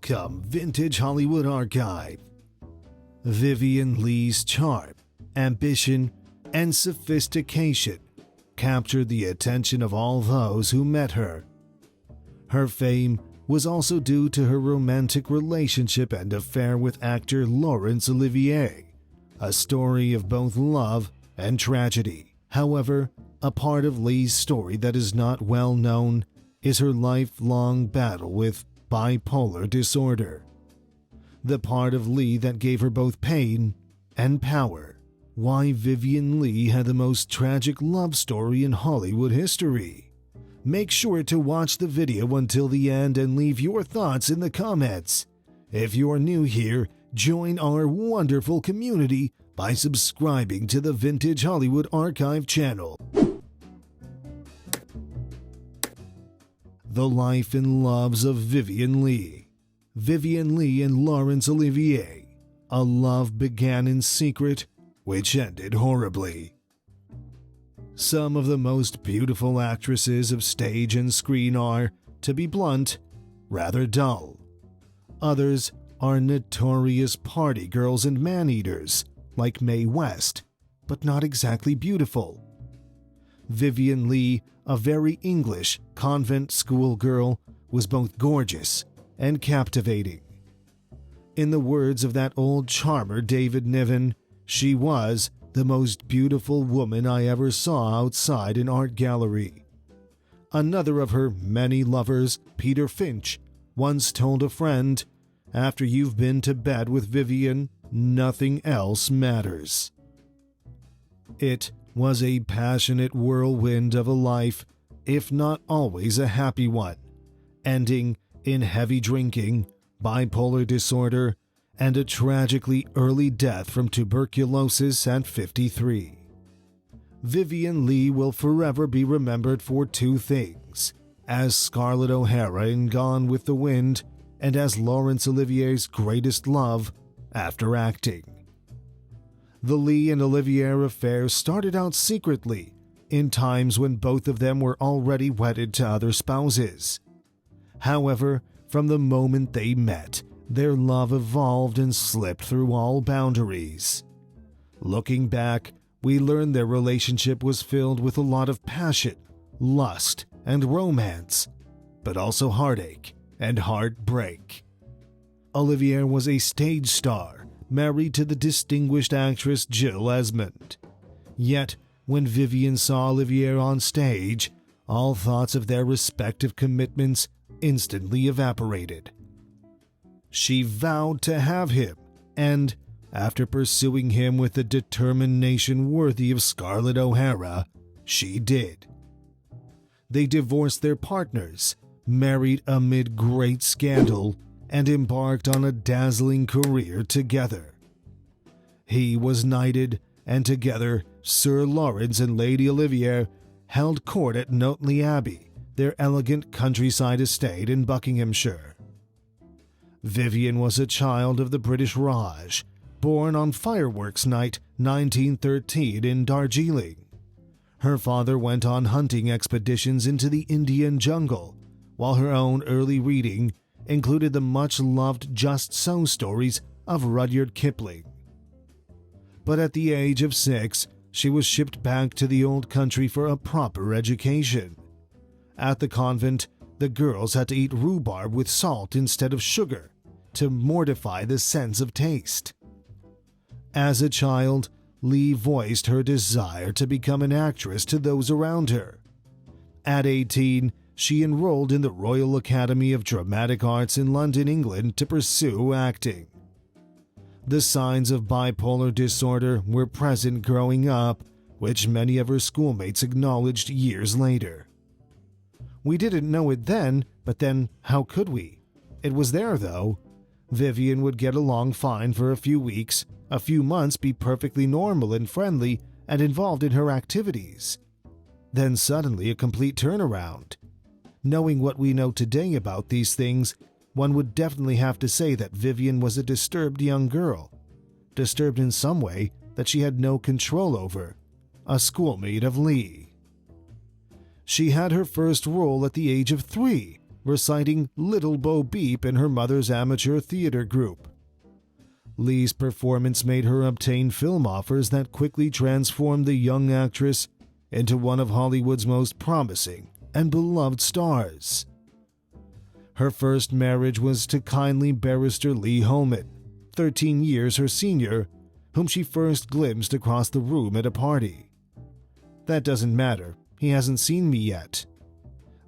welcome Vintage Hollywood Archive. Vivien Leigh's charm, ambition, and sophistication captured the attention of all those who met her. Her fame was also due to her romantic relationship and affair with actor Laurence Olivier, a story of both love and tragedy. However, a part of Leigh's story that is not well known is her lifelong battle with bipolar disorder, the part of Leigh that gave her both pain and power. Why Vivien Leigh had the most tragic love story in Hollywood history. Make sure to watch the video until the end and leave your thoughts in the comments. If you're new here, join our wonderful community by subscribing to the Vintage Hollywood Archive channel. The life and loves of Vivien Leigh. Vivien Leigh and Laurence Olivier. A love began in secret, which ended horribly. Some of the most beautiful actresses of stage and screen are, to be blunt, rather dull. Others are notorious party girls and man-eaters, like Mae West, but not exactly beautiful. Vivien Leigh, a very English convent school girl, was both gorgeous and captivating. In the words of that old charmer David Niven, she was the most beautiful woman I ever saw outside an art gallery. Another of her many lovers, Peter Finch, once told a friend, "After you've been to bed with Vivien, nothing else matters." It was a passionate whirlwind of a life, if not always a happy one, ending in heavy drinking, bipolar disorder, and a tragically early death from tuberculosis at 53. Vivien Leigh will forever be remembered for two things: as Scarlett O'Hara in Gone with the Wind, and as Laurence Olivier's greatest love after acting. The Leigh and Olivier affair started out secretly, in times when both of them were already wedded to other spouses. However, from the moment they met, their love evolved and slipped through all boundaries. Looking back, we learn their relationship was filled with a lot of passion, lust, and romance, but also heartache and heartbreak. Olivier was a stage star, married to the distinguished actress Jill Esmund. Yet, when Vivien saw Olivier on stage, all thoughts of their respective commitments instantly evaporated. She vowed to have him, and, after pursuing him with a determination worthy of Scarlett O'Hara, she did. They divorced their partners, married amid great scandal, and embarked on a dazzling career together. He was knighted, and together Sir Laurence and Lady Olivier held court at Notley Abbey, their elegant countryside estate in Buckinghamshire. Vivien was a child of the British Raj, born on fireworks night 1913 in Darjeeling. Her father went on hunting expeditions into the Indian jungle, while her own early reading included the much-loved Just So stories of Rudyard Kipling. But at the age of 6, she was shipped back to the old country for a proper education. At the convent, the girls had to eat rhubarb with salt instead of sugar to mortify the sense of taste. As a child, Leigh voiced her desire to become an actress to those around her. At 18, she enrolled in the Royal Academy of Dramatic Arts in London, England, to pursue acting. The signs of bipolar disorder were present growing up, which many of her schoolmates acknowledged years later. "We didn't know it then, but then how could we? It was there, though. Vivien would get along fine for a few weeks, a few months be perfectly normal and friendly and involved in her activities. Then suddenly a complete turnaround. Knowing what we know today about these things, one would definitely have to say that Vivien was a disturbed young girl. Disturbed in some way that she had no control over. A schoolmate of Leigh. She had her first role at the age of 3, reciting Little Bo Peep in her mother's amateur theater group. Leigh's performance made her obtain film offers that quickly transformed the young actress into one of Hollywood's most promising and beloved stars. Her first marriage was to kindly barrister Lee Holman, 13 years her senior, whom she first glimpsed across the room at a party. That doesn't matter, he hasn't seen me yet.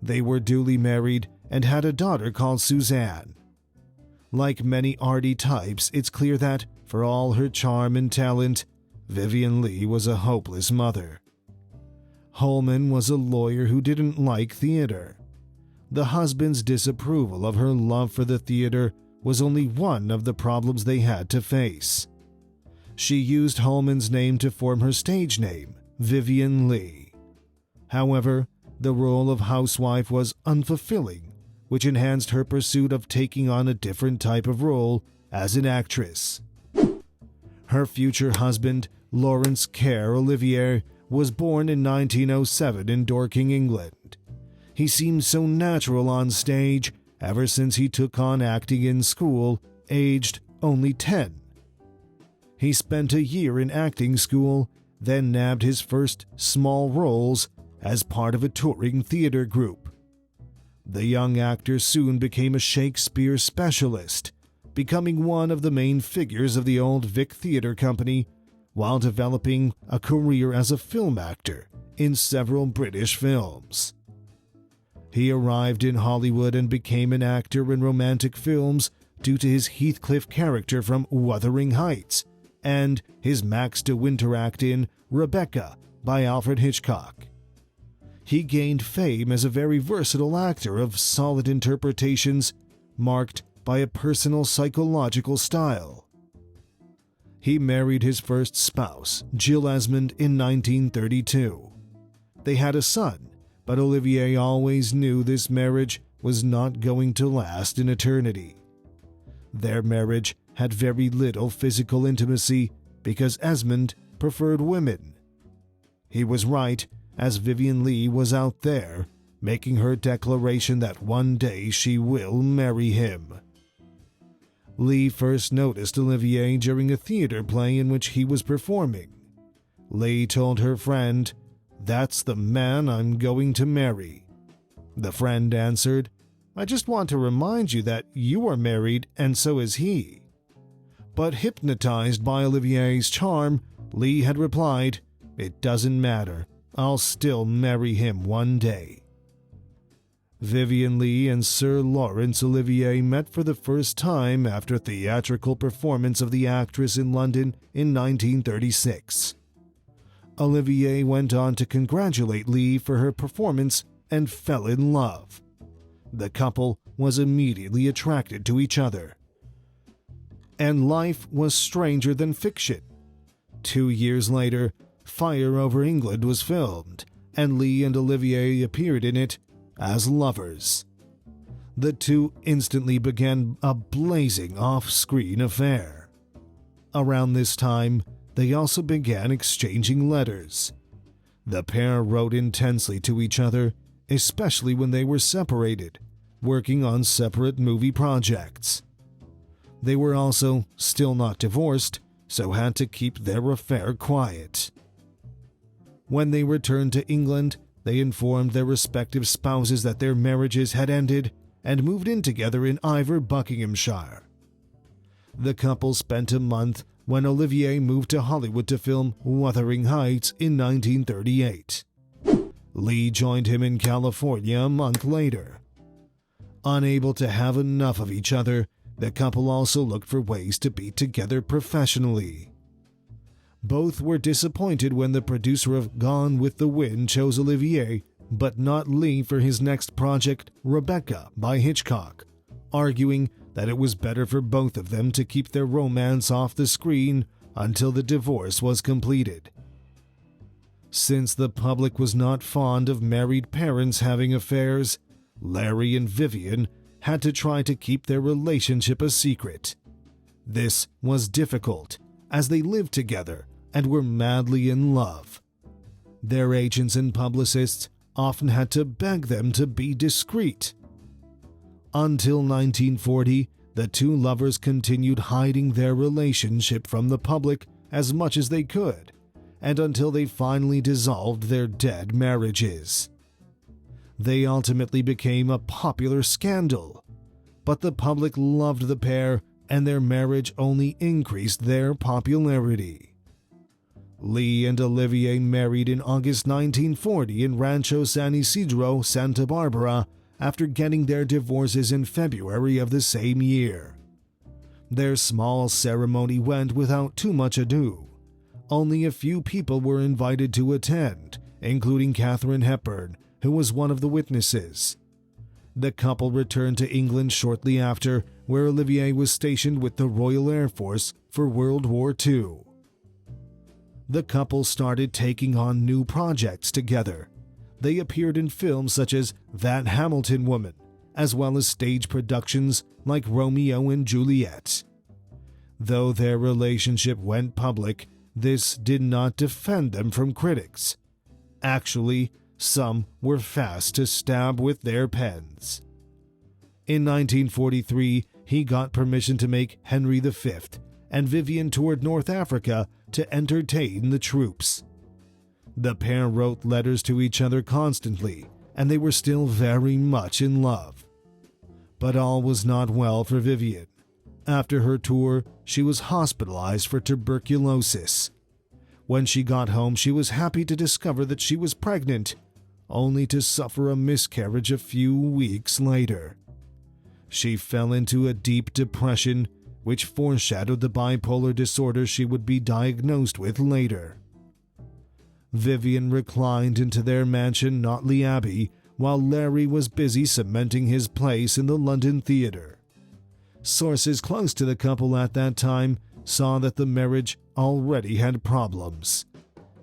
They were duly married and had a daughter called Suzanne. Like many arty types, it's clear that, for all her charm and talent, Vivien Leigh was a hopeless mother. Holman was a lawyer who didn't like theater. The husband's disapproval of her love for the theater was only one of the problems they had to face. She used Holman's name to form her stage name, Vivien Leigh. However, the role of housewife was unfulfilling, which enhanced her pursuit of taking on a different type of role as an actress. Her future husband, Laurence Olivier, was born in 1907 in Dorking, England. He seemed so natural on stage ever since he took on acting in school, aged only 10. He spent a year in acting school, then nabbed his first small roles as part of a touring theater group. The young actor soon became a Shakespeare specialist, becoming one of the main figures of the Old Vic Theatre Company while developing a career as a film actor in several British films. He arrived in Hollywood and became an actor in romantic films due to his Heathcliff character from Wuthering Heights and his Max de Winter act in Rebecca by Alfred Hitchcock. He gained fame as a very versatile actor of solid interpretations marked by a personal psychological style. He married his first spouse, Jill Esmund, in 1932. They had a son, but Olivier always knew this marriage was not going to last in eternity. Their marriage had very little physical intimacy because Esmond preferred women. He was right, as Vivien Leigh was out there, making her declaration that one day she will marry him. Leigh first noticed Olivier during a theater play in which he was performing. Leigh told her friend, "That's the man I'm going to marry." The friend answered, "I just want to remind you that you are married and so is he." But hypnotized by Olivier's charm, Leigh had replied, "It doesn't matter. I'll still marry him one day." Vivien Leigh and Sir Laurence Olivier met for the first time after a theatrical performance of the actress in London in 1936. Olivier went on to congratulate Leigh for her performance and fell in love. The couple was immediately attracted to each other. And life was stranger than fiction. 2 years later, Fire Over England was filmed, and Leigh and Olivier appeared in it as lovers. The two instantly began a blazing off-screen affair. Around this time, they also began exchanging letters. The pair wrote intensely to each other, especially when they were separated, working on separate movie projects. They were also still not divorced, so had to keep their affair quiet. When they returned to England, they informed their respective spouses that their marriages had ended and moved in together in Iver, Buckinghamshire. The couple spent a month when Olivier moved to Hollywood to film Wuthering Heights in 1938. Leigh joined him in California a month later. Unable to have enough of each other, the couple also looked for ways to be together professionally. Both were disappointed when the producer of Gone with the Wind chose Olivier, but not Leigh for his next project, Rebecca by Hitchcock, arguing that it was better for both of them to keep their romance off the screen until the divorce was completed. Since the public was not fond of married parents having affairs, Larry and Vivien had to try to keep their relationship a secret. This was difficult, as they lived together and were madly in love. Their agents and publicists often had to beg them to be discreet. Until 1940, the two lovers continued hiding their relationship from the public as much as they could, and until they finally dissolved their dead marriages. They ultimately became a popular scandal, but the public loved the pair and their marriage only increased their popularity. Leigh and Olivier married in August 1940 in Rancho San Isidro, Santa Barbara, after getting their divorces in February of the same year. Their small ceremony went without too much ado. Only a few people were invited to attend, including Katharine Hepburn, who was one of the witnesses. The couple returned to England shortly after, where Olivier was stationed with the Royal Air Force for World War II. The couple started taking on new projects together. They appeared in films such as That Hamilton Woman, as well as stage productions like Romeo and Juliet. Though their relationship went public, this did not defend them from critics. Actually, some were fast to stab with their pens. In 1943, he got permission to make Henry V, and Vivien toured North Africa to entertain the troops. The pair wrote letters to each other constantly, and they were still very much in love. But all was not well for Vivien. After her tour, she was hospitalized for tuberculosis. When she got home, she was happy to discover that she was pregnant, only to suffer a miscarriage a few weeks later. She fell into a deep depression, which foreshadowed the bipolar disorder she would be diagnosed with later. Vivien reclined into their mansion, Notley Abbey, while Larry was busy cementing his place in the London theatre. Sources close to the couple at that time saw that the marriage already had problems.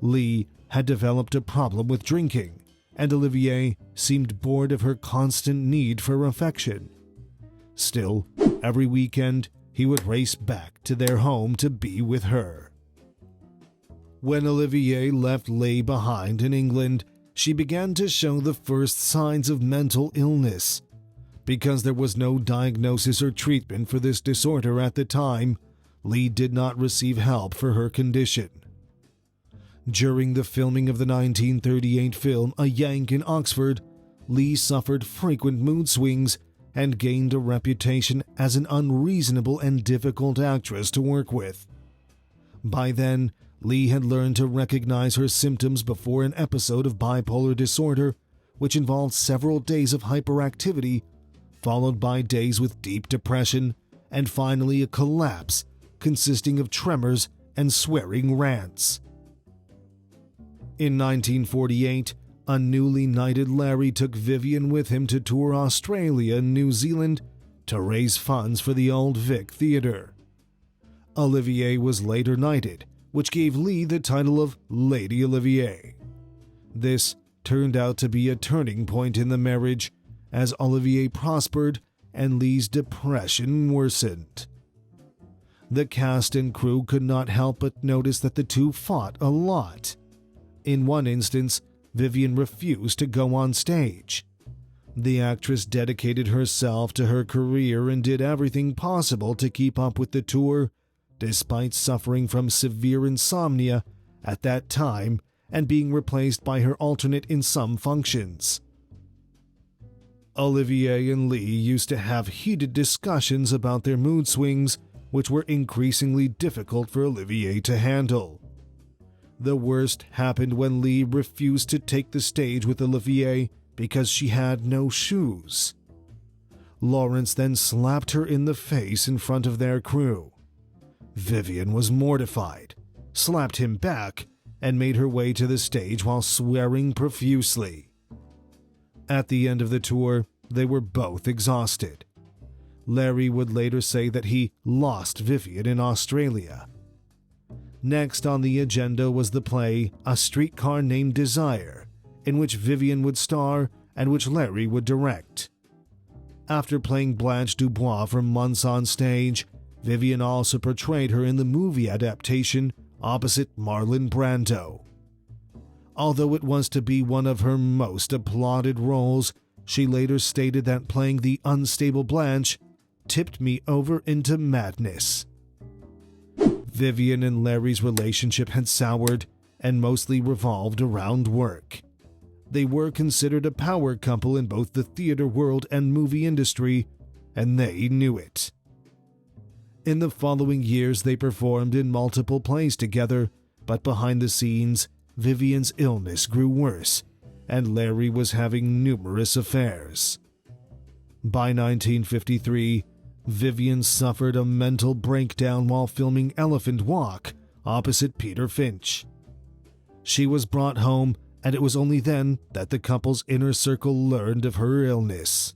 Leigh had developed a problem with drinking, and Olivier seemed bored of her constant need for affection. Still, every weekend, he would race back to their home to be with her. When Olivier left Leigh behind in England, she began to show the first signs of mental illness. Because there was no diagnosis or treatment for this disorder at the time, Leigh did not receive help for her condition. During the filming of the 1938 film A Yank in Oxford, Leigh suffered frequent mood swings and gained a reputation as an unreasonable and difficult actress to work with. By then, Leigh had learned to recognize her symptoms before an episode of bipolar disorder, which involved several days of hyperactivity, followed by days with deep depression, and finally a collapse consisting of tremors and swearing rants. In 1948, a newly knighted Larry took Vivien with him to tour Australia and New Zealand to raise funds for the Old Vic Theatre. Olivier was later knighted, which gave Leigh the title of Lady Olivier. This turned out to be a turning point in the marriage, as Olivier prospered and Leigh's depression worsened. The cast and crew could not help but notice that the two fought a lot. In one instance, Vivien refused to go on stage. The actress dedicated herself to her career and did everything possible to keep up with the tour, despite suffering from severe insomnia at that time and being replaced by her alternate in some functions. Olivier and Leigh used to have heated discussions about their mood swings, which were increasingly difficult for Olivier to handle. The worst happened when Leigh refused to take the stage with Olivier because she had no shoes. Laurence then slapped her in the face in front of their crew. Vivien was mortified, slapped him back, and made her way to the stage while swearing profusely. At the end of the tour, they were both exhausted. Larry would later say that he lost Vivien in Australia. Next on the agenda was the play A Streetcar Named Desire, in which Vivien would star and which Larry would direct. After playing Blanche Dubois for months on stage, Vivien also portrayed her in the movie adaptation opposite Marlon Brando. Although it was to be one of her most applauded roles, She later stated that playing the unstable Blanche tipped me over into madness. Vivien and Larry's relationship had soured and mostly revolved around work. They were considered a power couple in both the theater world and movie industry, and they knew it. In the following years, they performed in multiple plays together, but behind the scenes, Vivien's illness grew worse, and Larry was having numerous affairs. By 1953, Vivien suffered a mental breakdown while filming Elephant Walk opposite Peter Finch. She was brought home, and it was only then that the couple's inner circle learned of her illness.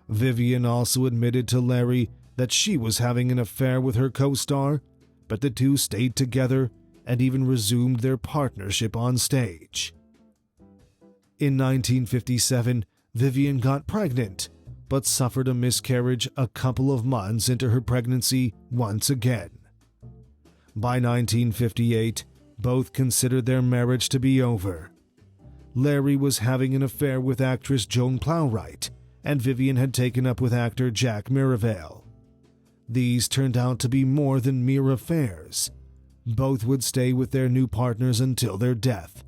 Vivien also admitted to Larry that she was having an affair with her co-star, but the two stayed together and even resumed their partnership on stage. In 1957, Vivien got pregnant, but suffered a miscarriage a couple of months into her pregnancy once again. By 1958, both considered their marriage to be over. Larry was having an affair with actress Joan Plowright, and Vivien had taken up with actor Jack Mirabel. These turned out to be more than mere affairs. Both would stay with their new partners until their death.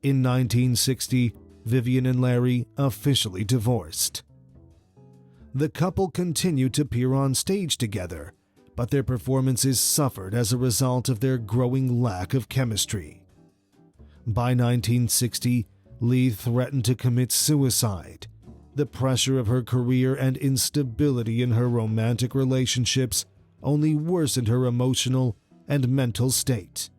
In 1960, Vivien and Larry officially divorced. The couple continued to appear on stage together, but their performances suffered as a result of their growing lack of chemistry. By 1960, Leigh threatened to commit suicide. The pressure of her career and instability in her romantic relationships only worsened her emotional and mental state.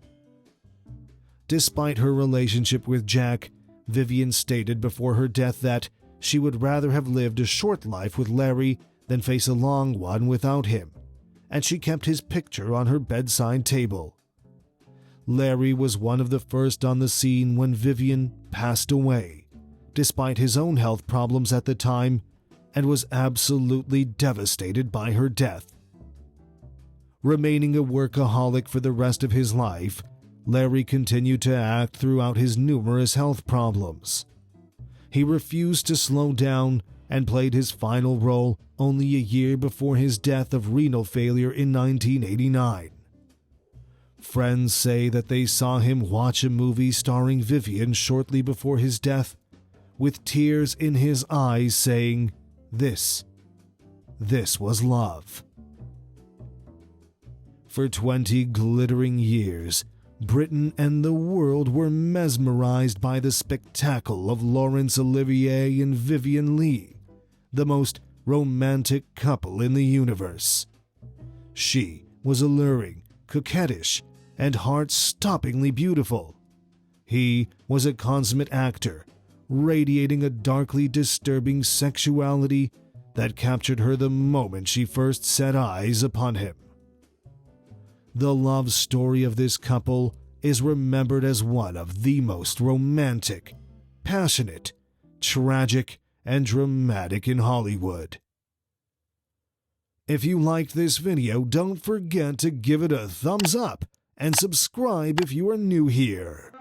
Despite her relationship with Jack, Vivien stated before her death that she would rather have lived a short life with Larry than face a long one without him, and she kept his picture on her bedside table. Larry was one of the first on the scene when Vivien passed away, despite his own health problems at the time, and was absolutely devastated by her death. Remaining a workaholic for the rest of his life, Larry continued to act throughout his numerous health problems. He refused to slow down and played his final role only a year before his death of renal failure in 1989. Friends say that they saw him watch a movie starring Vivien shortly before his death, with tears in his eyes saying, This was love." For 20 glittering years, Britain and the world were mesmerized by the spectacle of Laurence Olivier and Vivien Leigh, the most romantic couple in the universe. She was alluring, coquettish, and heart-stoppingly beautiful. He was a consummate actor, radiating a darkly disturbing sexuality that captured her the moment she first set eyes upon him. The love story of this couple is remembered as one of the most romantic, passionate, tragic, and dramatic in Hollywood. If you liked this video, don't forget to give it a thumbs up and subscribe if you are new here.